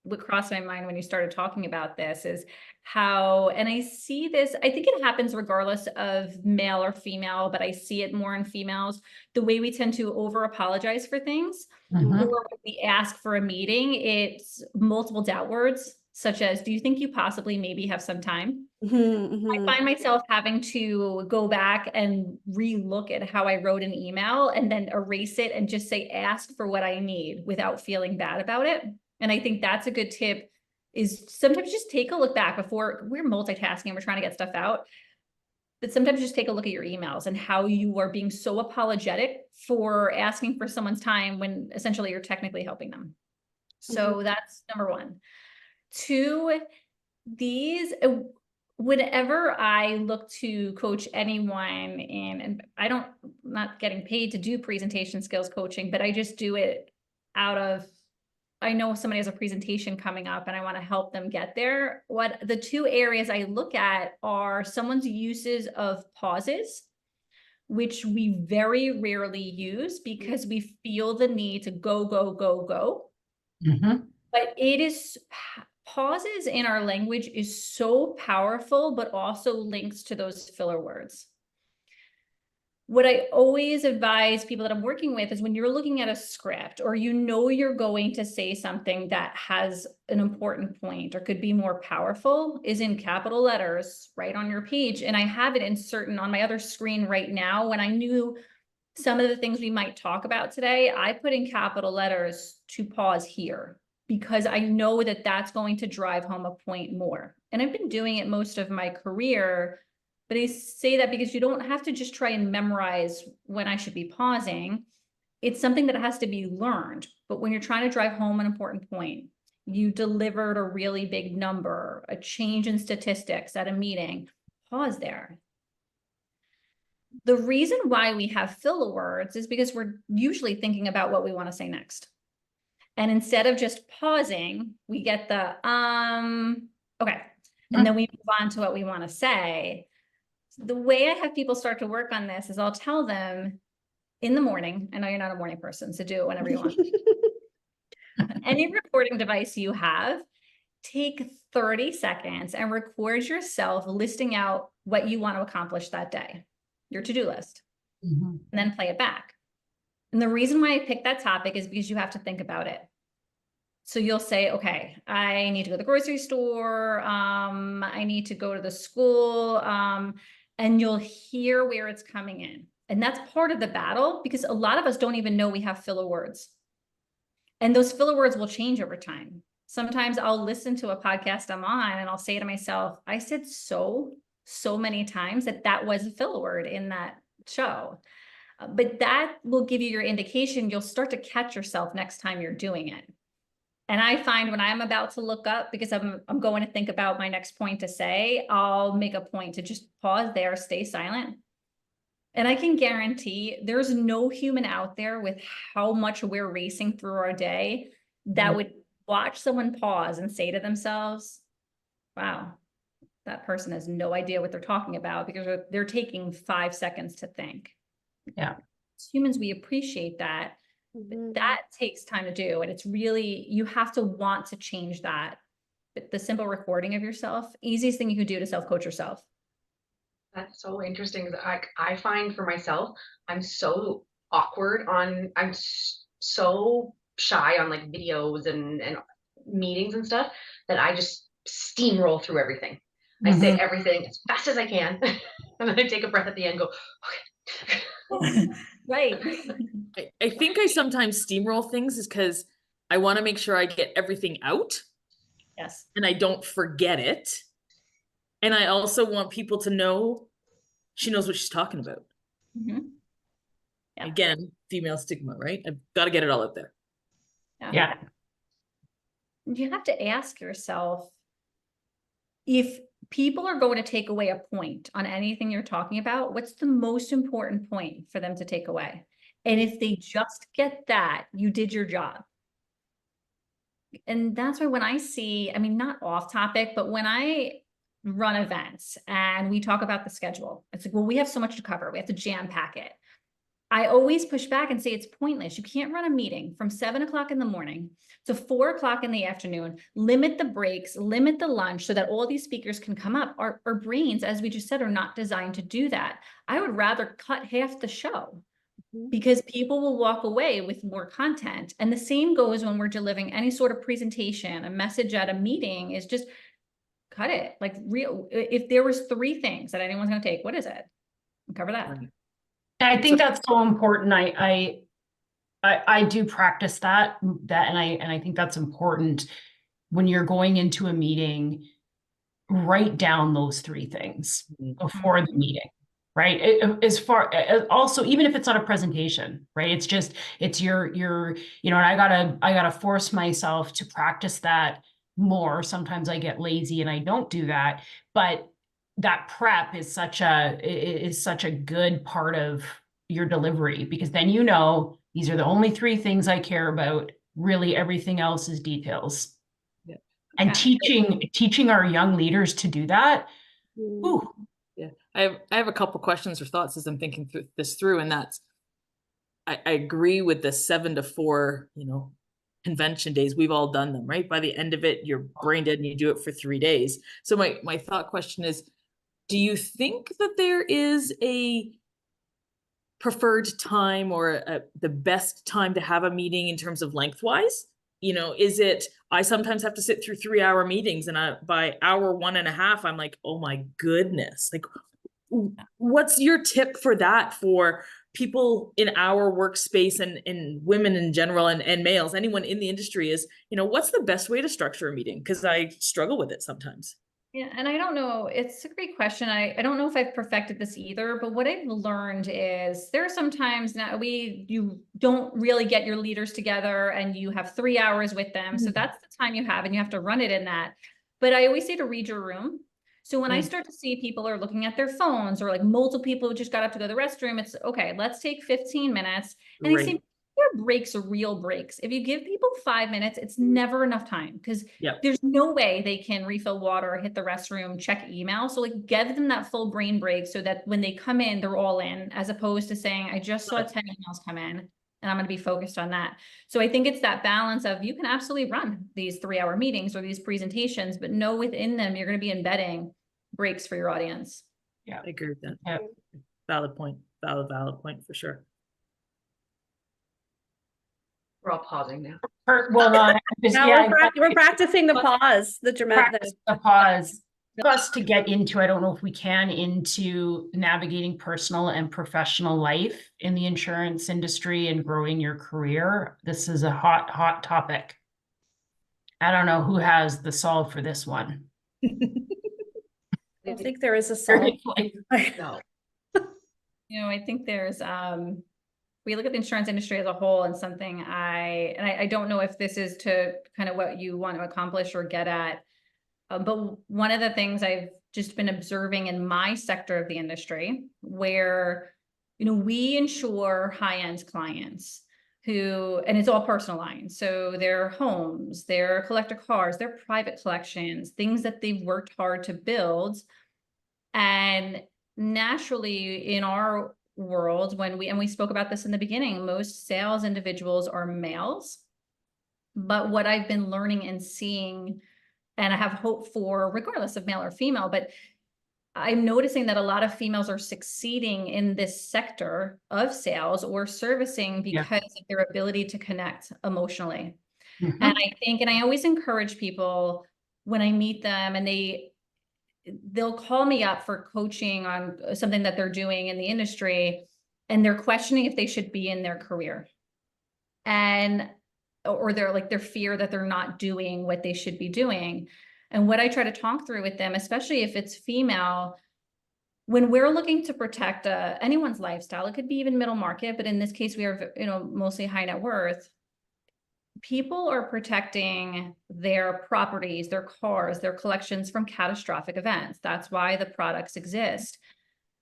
what crossed my mind when you started talking about this is how, and I see this, I think it happens regardless of male or female, but I see it more in females, the way we tend to over apologize for things, Mhm. or when we ask for a meeting, it's multiple doubt words, such as, do you think you possibly maybe have some time? I find myself having to go back and re-look at how I wrote an email and then erase it and just say, ask for what I need without feeling bad about it. And I think that's a good tip, is sometimes just take a look back before we're multitasking, we're trying to get stuff out. But sometimes just take a look at your emails and how you are being so apologetic for asking for someone's time when essentially you're technically helping them. So that's number one. Two, whenever I look to coach anyone and I'm not getting paid to do presentation skills coaching, but I just do it out of, I know somebody has a presentation coming up and I want to help them get there. What the two areas I look at are someone's uses of pauses, which we very rarely use because we feel the need to go. Mhm. But pauses in our language is so powerful, but also links to those filler words. What I always advise people that I'm working with is when you're looking at a script or you're going to say something that has an important point or could be more powerful, is in capital letters right on your page. And I have it on my other screen right now. When I knew some of the things we might talk about today, I put in capital letters to pause here, because I know that that's going to drive home a point more. And I've been doing it most of my career. But I say that because you don't have to just try and memorize when I should be pausing. It's something that has to be learned. But when you're trying to drive home an important point, you delivered a really big number, a change in statistics at a meeting, pause there. The reason why we have filler words is because we're usually thinking about what we want to say next. And instead of just pausing, we get the, okay. And then we move on to what we want to say. The way I have people start to work on this is I'll tell them in the morning, I know you're not a morning person, so do it whenever you want. Any recording device you have, take 30 seconds and record yourself listing out what you want to accomplish that day, your to-do list, and then play it back. And the reason why I picked that topic is because you have to think about it. So you'll say, okay, I need to go to the grocery store. I need to go to the school. And you'll hear where it's coming in. And that's part of the battle, because a lot of us don't even know we have filler words. And those filler words will change over time. Sometimes I'll listen to a podcast I'm on and I'll say to myself, I said so many times that was a filler word in that show. But that will give you your indication. You'll start to catch yourself next time you're doing it. And I find when I'm about to look up, because I'm going to think about my next point to say, I'll make a point to just pause there, stay silent. And I can guarantee there's no human out there with how much we're racing through our day that would watch someone pause and say to themselves, wow, that person has no idea what they're talking about, because they're taking 5 seconds to think. Yeah. As humans, we appreciate that. But that takes time to do. And it's really, you have to want to change that. But the simple recording of yourself, easiest thing you could do to self-coach yourself. That's so interesting. I find for myself, I'm so awkward on, so shy on like videos and meetings and stuff that I just steamroll through everything. I say everything as fast as I can. And then I take a breath at the end and go, okay. Right. I think I sometimes steamroll things is because I want to make sure I get everything out. Yes. And I don't forget it. And I also want people to know she knows what she's talking about. Yeah. Again, female stigma, right? I've got to get it all out there. Yeah. You have to ask yourself, if people are going to take away a point on anything you're talking about, what's the most important point for them to take away? And if they just get that, you did your job. And that's why when I see, I mean, not off topic, but when I run events and we talk about the schedule, it's like, well, we have so much to cover. We have to jam pack it. I always push back and say it's pointless. You can't run a meeting from 7 o'clock in the morning to 4 o'clock in the afternoon, limit the breaks, limit the lunch so that all these speakers can come up. Our brains, as we just said, are not designed to do that. I would rather cut half the show, because people will walk away with more content. And the same goes when we're delivering any sort of presentation, a message at a meeting, is just cut it. Like, real, if there was 3 things that anyone's going to take, what is it? We'll cover that. And I think that's so important. I do practice that, and I think that's important when you're going into a meeting. Write down those 3 things before the meeting, right? As far as also, even if it's not a presentation, right? It's your, and I gotta force myself to practice that more. Sometimes I get lazy and I don't do that, but that prep is such a good part of your delivery, because then these are the only 3 things I care about. Really, everything else is details. Yeah. And teaching our young leaders to do that. Ooh. Yeah, I have a couple questions or thoughts as I'm thinking this through, and that's, I agree with the 7 to 4, convention days. We've all done them, right? By the end of it, you're brain dead and you do it for 3 days. So my thought question is, do you think that there is a preferred time or the best time to have a meeting in terms of lengthwise? Is it, I sometimes have to sit through 3-hour meetings, and by hour 1.5, I'm like, oh my goodness, like, what's your tip for that for people in our workspace and women in general and males, anyone in the industry, is, what's the best way to structure a meeting? Because I struggle with it sometimes. Yeah, and I don't know, it's a great question. I don't know if I've perfected this either, but what I've learned is there are some times now you don't really get your leaders together and you have 3 hours with them. So that's the time you have, and you have to run it in that. But I always say to read your room. So when I start to see people are looking at their phones, or like multiple people who just got up to go to the restroom, it's okay, let's take 15 minutes. And I say, your breaks are real breaks. If you give people 5 minutes, it's never enough time, because there's no way they can refill water, hit the restroom, check email. So like, give them that full brain break so that when they come in, they're all in, as opposed to saying, I just saw 10 emails come in and I'm going to be focused on that. So I think it's that balance of, you can absolutely run these 3-hour meetings or these presentations, but know within them, you're going to be embedding breaks for your audience. Yeah, I agree with that. Yeah. Valid point for sure. We're all pausing now. Well, we're practicing the pause, the dramatic pause. For us to get into, I don't know if we can, into navigating personal and professional life in the insurance industry and growing your career. This is a hot topic. I don't know who has the solve for this one. I think there is a solve. No. I think there's we look at the insurance industry as a whole, and something I don't know if this is to kind of what you want to accomplish or get at, but one of the things I've just been observing in my sector of the industry, where, you know, we insure high-end clients who, and it's all personal lines. So their homes, their collector cars, their private collections, things that they've worked hard to build. And naturally in our world, when we spoke about this in the beginning, most sales individuals are males. But what I've been learning and seeing, and I have hope for, regardless of male or female, but I'm noticing that a lot of females are succeeding in this sector of sales or servicing because of their ability to connect emotionally. Mhm. And I think, and I always encourage people when I meet them, and they'll call me up for coaching on something that they're doing in the industry, and they're questioning if they should be in their career. And, or they're like, their fear that they're not doing what they should be doing. And what I try to talk through with them, especially if it's female, when we're looking to protect anyone's lifestyle, it could be even middle market, but in this case, we are, you know, mostly high net worth. People are protecting their properties, their cars, their collections from catastrophic events. That's why the products exist.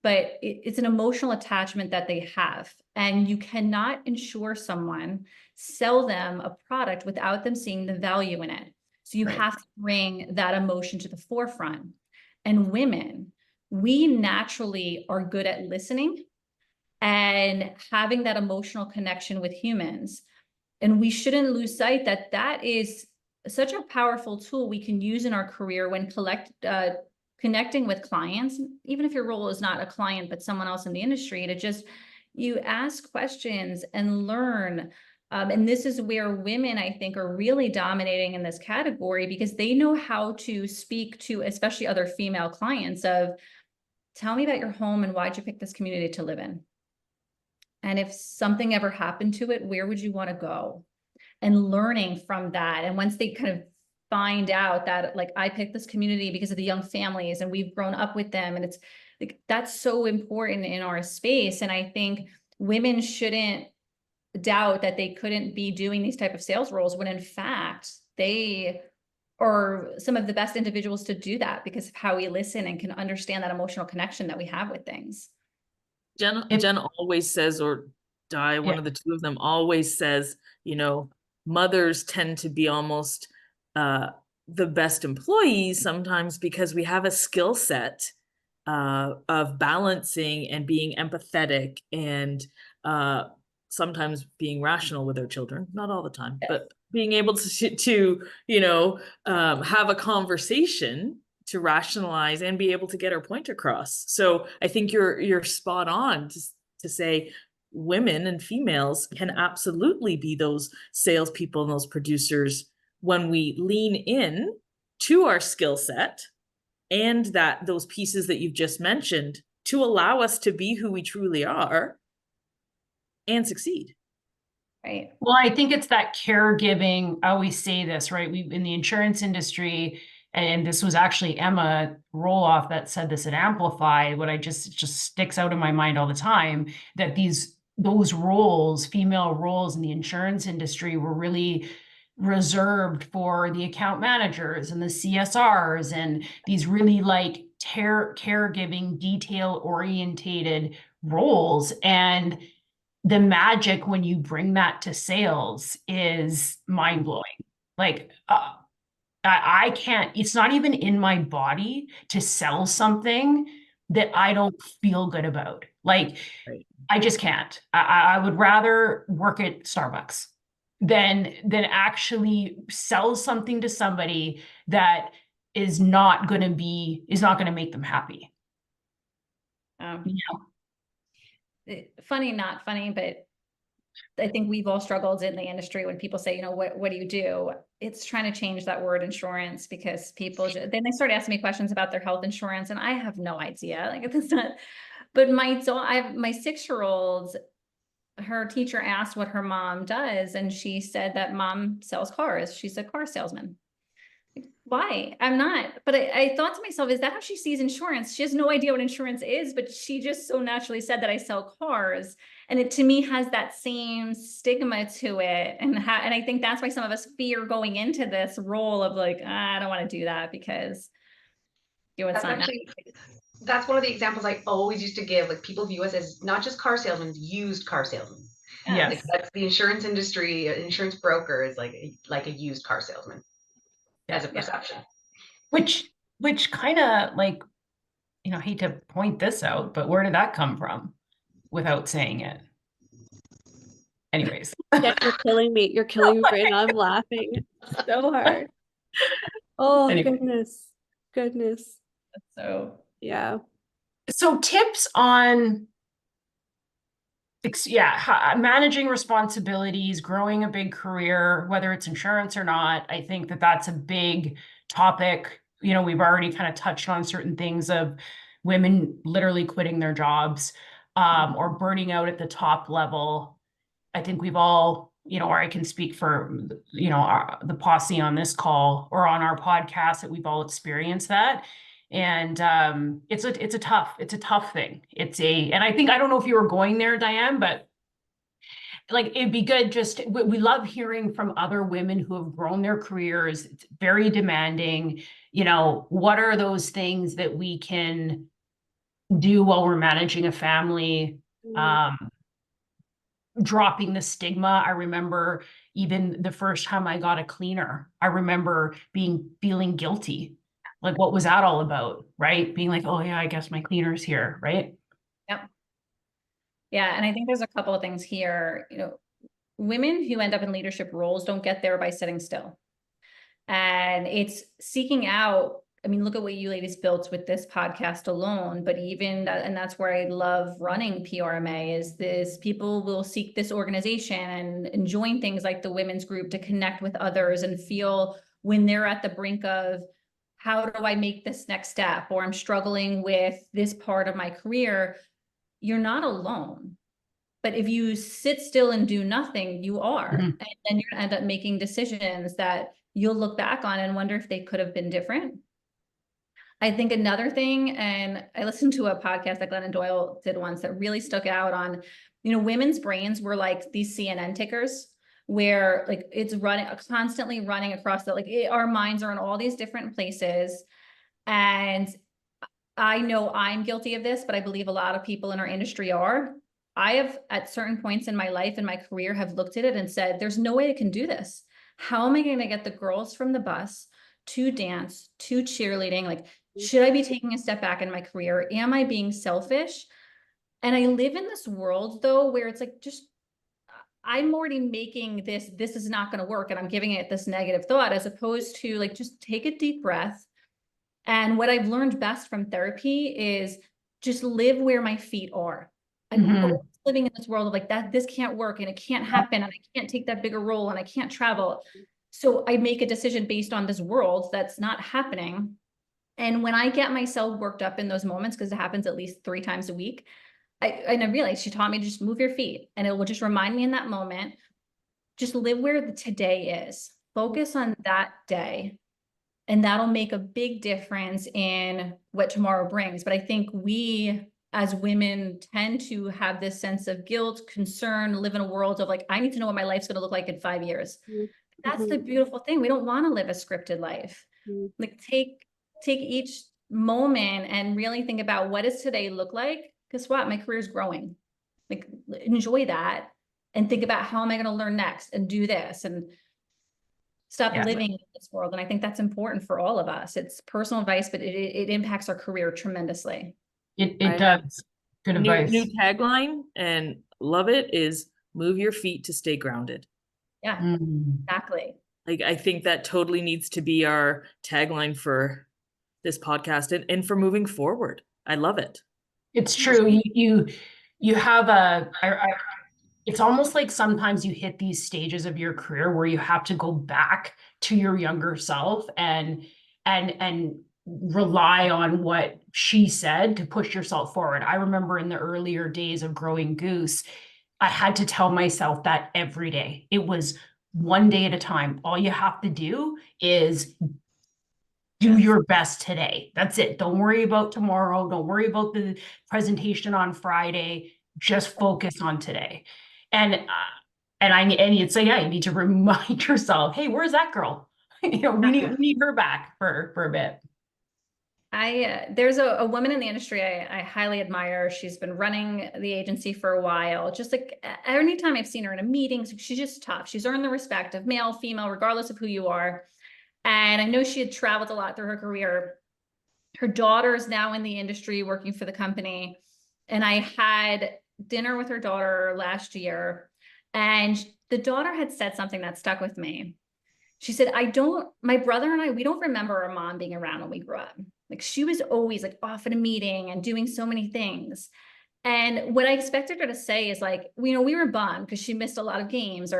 But it's an emotional attachment that they have. And you cannot insure someone, sell them a product without them seeing the value in it. So you have to bring that emotion to the forefront. And women, we naturally are good at listening and having that emotional connection with humans. And we shouldn't lose sight that that is such a powerful tool we can use in our career when connecting with clients, even if your role is not a client, but someone else in the industry, to just, you ask questions and learn. And this is where women, I think, are really dominating in this category, because they know how to speak to, especially other female clients, of, tell me about your home and why'd you pick this community to live in? And if something ever happened to it, where would you want to go? And learning from that. And once they kind of find out that, like, I picked this community because of the young families and we've grown up with them, and it's like, that's so important in our space. And I think women shouldn't doubt that they couldn't be doing these type of sales roles, when in fact they are some of the best individuals to do that, because of how we listen and can understand that emotional connection that we have with things. Jen always says, or Di, one of the two of them always says, you know, mothers tend to be almost the best employees sometimes, because we have a skill set of balancing and being empathetic and sometimes being rational with our children, not all the time, but being able to you know, have a conversation to rationalize and be able to get our point across. So I think you're spot on to say women and females can absolutely be those salespeople and those producers when we lean in to our skill set and that those pieces that you've just mentioned to allow us to be who we truly are and succeed. Right. Well, I think it's that caregiving. I always say this, right? We in the insurance industry, and this was actually Emma Roloff that said this at Amplify. What I just sticks out in my mind all the time, that those roles, female roles in the insurance industry, were really reserved for the account managers and the CSRs and these really like caregiving, detail orientated roles. And the magic when you bring that to sales is mind blowing. Like, I can't, it's not even in my body to sell something that I don't feel good about. Like, Right. I just can't. I would rather work at Starbucks than actually sell something to somebody that is not going to make them happy. Funny, not funny, but I think we've all struggled in the industry when people say, you know, what do you do? It's trying to change that word insurance, because people then they start asking me questions about their health insurance, and I have no idea. Like, it's not. But my 6-year-old, her teacher asked what her mom does, and she said that mom sells cars. She's a car salesman. Why? I'm not. But I thought to myself, is that how she sees insurance? She has no idea what insurance is, but she just so naturally said that I sell cars. And it to me has that same stigma to it. And I think that's why some of us fear going into this role of like, I don't want to do that because it's That's not actually, that's one of the examples I always used to give. Like, people view us as not just car salesmen, used car salesmen. Yes. Like, that's the insurance industry. An insurance broker is like a used car salesman as a perception. Which kind of like, I hate to point this out, but where did that come from without saying it? Anyways. Yeah, you're killing me. You're killing me right now. I'm laughing so hard. Oh, Anyway. goodness. so. Yeah. So tips on managing responsibilities, growing a big career, whether it's insurance or not. I think that that's a big topic. We've already kind of touched on certain things of women literally quitting their jobs, or burning out at the top level. I think we've all, or I can speak for, the posse on this call or on our podcast, that we've all experienced that. And it's a tough thing. And I think, I don't know if you were going there, Diane, but like, it'd be good we love hearing from other women who have grown their careers. It's very demanding. What are those things that we can do while we're managing a family? Dropping the stigma. I remember even the first time I got a cleaner, I remember feeling guilty. Like, what was that all about? Right? Being like, oh yeah, I guess my cleaner's here, right? Yep. Yeah. And I think there's a couple of things here. Women who end up in leadership roles don't get there by sitting still. And it's seeking out, look at what you ladies built with this podcast alone, but even, and that's where I love running PRMA, is this people will seek this organization and join things like the women's group to connect with others and feel when they're at the brink of, how do I make this next step? Or I'm struggling with this part of my career. You're not alone. But if you sit still and do nothing, you are. Mm-hmm. And then you're gonna end up making decisions that you'll look back on and wonder if they could have been different. I think another thing, and I listened to a podcast that Glennon Doyle did once that really stuck out on, women's brains were like these CNN tickers, where like it's constantly running across our minds are in all these different places. And I know I'm guilty of this, but I believe a lot of people in our industry are. I have, at certain points in my life and my career, have looked at it and said, there's no way I can do this. How am I going to get the girls from the bus to dance, to cheerleading? Like, should I be taking a step back in my career? Am I being selfish? And I live in this world, though, where it's like, just, I'm already making this is not going to work. And I'm giving it this negative thought, as opposed to like, just take a deep breath. And what I've learned best from therapy is just live where my feet are. I'm living in this world of like that, this can't work and it can't happen and I can't take that bigger role and I can't travel. So I make a decision based on this world that's not happening. And when I get myself worked up in those moments, because it happens at least 3 times a week, I realized she taught me to just move your feet, and it will just remind me in that moment, just live where the today is, focus on that day. And that'll make a big difference in what tomorrow brings. But I think we as women tend to have this sense of guilt, concern, live in a world of like, I need to know what my life's going to look like in 5 years. That's the beautiful thing. We don't want to live a scripted life. Like take each moment and really think about, what does today look like? Guess what? My career is growing. Like, enjoy that and think about, how am I going to learn next and do this and stop living in this world. And I think that's important for all of us. It's personal advice, but it impacts our career tremendously. It does. Good advice. New tagline, and love it, is move your feet to stay grounded. Yeah, exactly. Like, I think that totally needs to be our tagline for this podcast and for moving forward. I love it. It's true. You have it's almost like sometimes you hit these stages of your career where you have to go back to your younger self and rely on what she said to push yourself forward. I remember in the earlier days of growing Goose, I had to tell myself that every day. It was one day at a time. All you have to do is do your best today. That's it. Don't worry about tomorrow. Don't worry about the presentation on Friday. just focus on today. And you'd say, yeah, you need to remind yourself, hey, where's that girl? We need her back for a bit. There's a woman in the industry I highly admire. She's been running the agency for a while. Just like anytime I've seen her in a meeting, she's just tough. She's earned the respect of male, female, regardless of who you are. And I know she had traveled a lot through her career. Her daughter is now in the industry working for the company. And I had dinner with her daughter last year, and the daughter had said something that stuck with me. She said, my brother and I, we don't remember our mom being around when we grew up. Like, she was always like off at a meeting and doing so many things. And what I expected her to say is like, we were bummed because she missed a lot of games,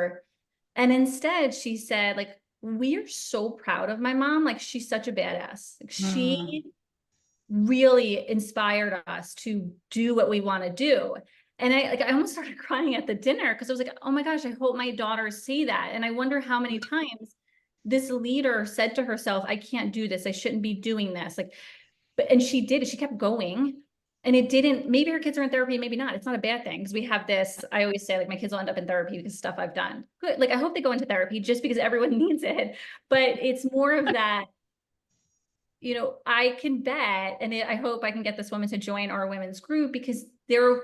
and instead she said, like, we are so proud of my mom. Like, she's such a badass. Like, she really inspired us to do what we want to do. And I almost started crying at the dinner because I was like, oh my gosh, I hope my daughters see that. And I wonder how many times this leader said to herself, I can't do this. I shouldn't be doing this. And she did it. She kept going. And it didn't, maybe her kids are in therapy, maybe not. It's not a bad thing. Because we have this, I always say, like, my kids will end up in therapy because of stuff I've done. Good. Like, I hope they go into therapy just because everyone needs it. But it's more of that, I can bet, and I hope I can get this woman to join our women's group, because there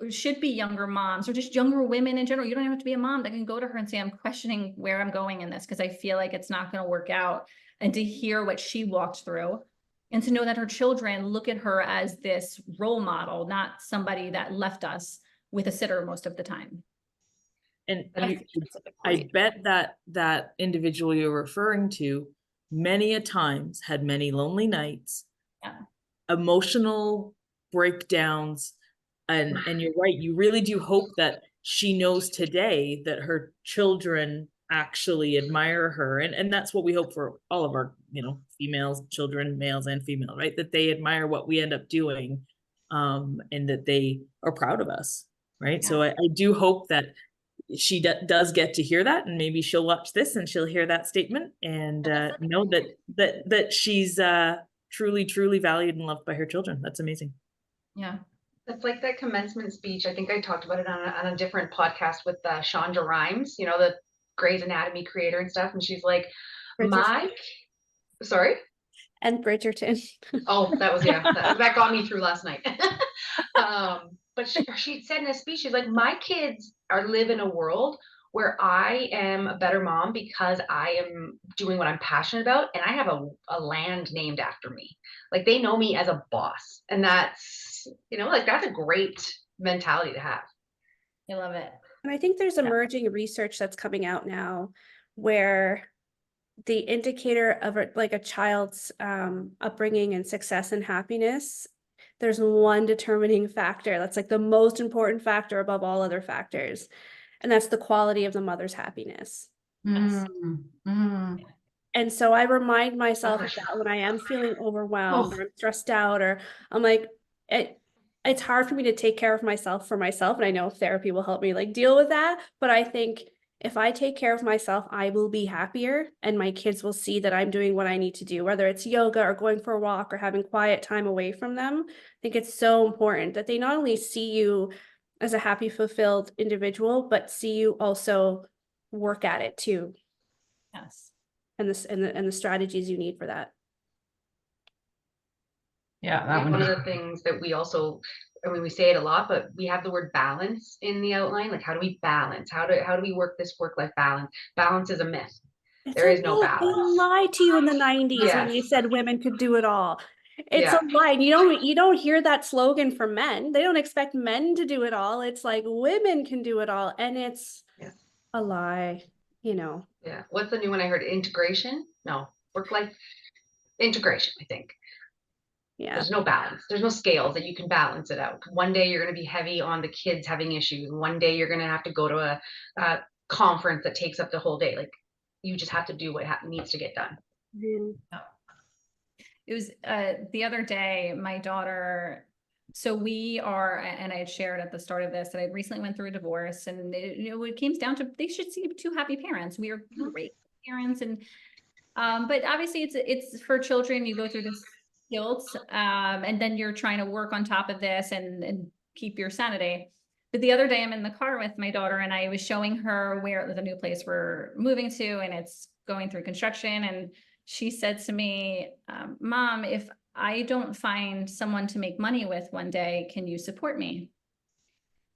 should be younger moms or just younger women in general. You don't even have to be a mom that can go to her and say, I'm questioning where I'm going in this because I feel like it's not going to work out. And to hear what she walked through, and to know that her children look at her as this role model, not somebody that left us with a sitter most of the time. And I bet that individual you're referring to many a times had many lonely nights, emotional breakdowns. And you're right, you really do hope that she knows today that her children actually admire her. And that's what we hope for all of our, females, children, males and female, right? That they admire what we end up doing, and that they are proud of us, right? Yeah. So I do hope that she does get to hear that, and maybe she'll watch this and she'll hear that statement and know that she's truly, truly valued and loved by her children. That's amazing. Yeah. It's like that commencement speech. I think I talked about it on a different podcast with Shonda Rhimes, the Grey's Anatomy creator and stuff. And she's like, sorry? And Bridgerton. Oh, that was, that got me through last night. But she said in a speech, she's like, my kids live in a world where I am a better mom because I am doing what I'm passionate about, and I have a land named after me. Like, they know me as a boss, and that's, that's a great mentality to have. I love it. And I think there's emerging research that's coming out now where the indicator of a child's upbringing and success and happiness, there's one determining factor that's like the most important factor above all other factors. And that's the quality of the mother's happiness. Mm-hmm. And so I remind myself of that when I am feeling overwhelmed or I'm stressed out, or I'm like, it's hard for me to take care of myself for myself. And I know therapy will help me deal with that. But I think if I take care of myself, I will be happier, and my kids will see that I'm doing what I need to do, whether it's yoga or going for a walk or having quiet time away from them. I think it's so important that they not only see you as a happy, fulfilled individual, but see you also work at it too. Yes. And the strategies you need for that. Yeah, one of the things that we also, we say it a lot, but we have the word balance in the outline. Like, how do we balance? How do we work this work-life balance? Balance is a myth. There is no balance. They lied to you in the 90s when they said women could do it all. It's a lie. You don't hear that slogan from men. They don't expect men to do it all. It's like women can do it all, and it's a lie. Yeah. What's the new one I heard? Integration? No, work-life integration, I think. Yeah. There's no balance. There's no scales that you can balance it out. One day you're going to be heavy on the kids having issues. One day you're going to have to go to a conference that takes up the whole day. Like, you just have to do what needs to get done. Mm-hmm. It was the other day, my daughter, so we are, and I had shared at the start of this that I recently went through a divorce, and it came down to, they should see two happy parents. We are great parents. And, but obviously it's for children, you go through this guilt, and then you're trying to work on top of this and keep your sanity. the other day I'm in the car with my daughter and I was showing her where the new place we're moving to, and it's going through construction. And she said to me, Mom, if I don't find someone to make money with one day, can you support me?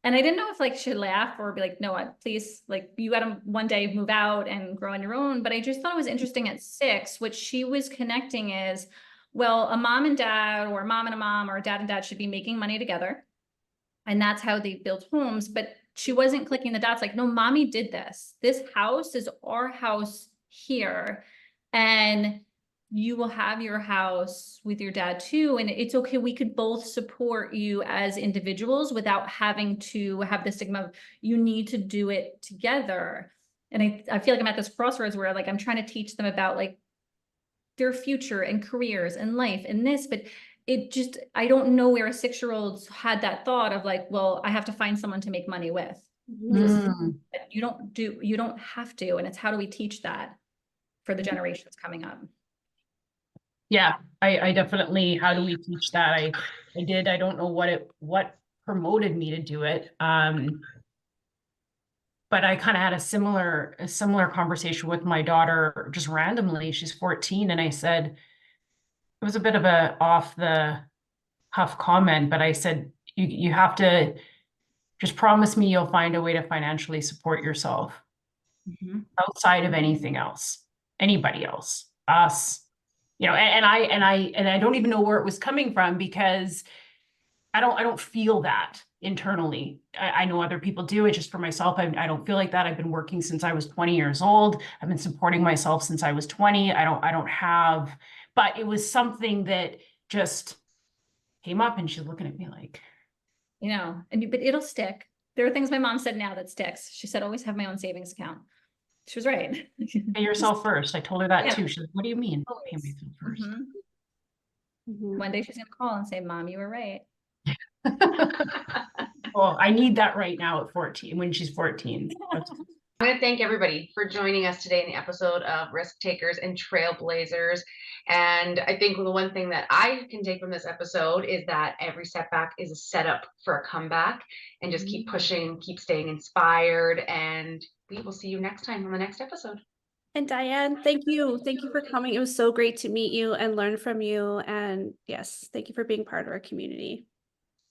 And I didn't know if like she'd laugh or be like, no, please, like you got to one day move out and grow on your own. But I just thought it was interesting at 6, what she was connecting is, well, a mom and dad, or a mom and a mom, or a dad and dad should be making money together. And that's how they build homes. But she wasn't clicking the dots like, no, mommy did this. This house is our house here. And you will have your house with your dad too. And it's okay. We could both support you as individuals without having to have the stigma of you need to do it together. And I feel like I'm at this crossroads where like I'm trying to teach them about like their future and careers and life and this, but it just, I don't know where a 6-year-old had that thought of like, well, I have to find someone to make money with. You don't have to. And it's how do we teach that for the generations coming up? Yeah, I definitely, how do we teach that? I don't know what promoted me to do it. But I kind of had a similar conversation with my daughter just randomly. She's 14. And I said, it was a bit of a off the cuff comment, but I said, you have to just promise me you'll find a way to financially support yourself outside of anything else, anybody else, us. You know, and I don't even know where it was coming from, because I don't feel that internally. I know other people do it. Just for myself, I don't feel like that. I've been working since I was 20 years old. I've been supporting myself since I was 20. I don't have, but it was something that just came up, and she's looking at me like, you know, but it'll stick. There are things my mom said now that sticks. She said, always have my own savings account. She was right. pay yourself first. I told her that Yeah. too. She's like, what do you mean? Always. Pay myself first. One day she's gonna call and say, Mom, you were right. Well, I need that right now at 14, when she's 14. I want to thank everybody for joining us today in the episode of Risk Takers and Trailblazers. And I think the one thing that I can take from this episode is that every setback is a setup for a comeback, and just keep pushing, keep staying inspired. And we will see you next time on the next episode. And Diane, thank you. Thank you for coming. It was so great to meet you and learn from you. And yes, thank you for being part of our community.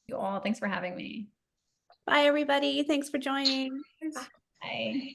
You all, thanks for having me. Bye, everybody. Thanks for joining. Bye.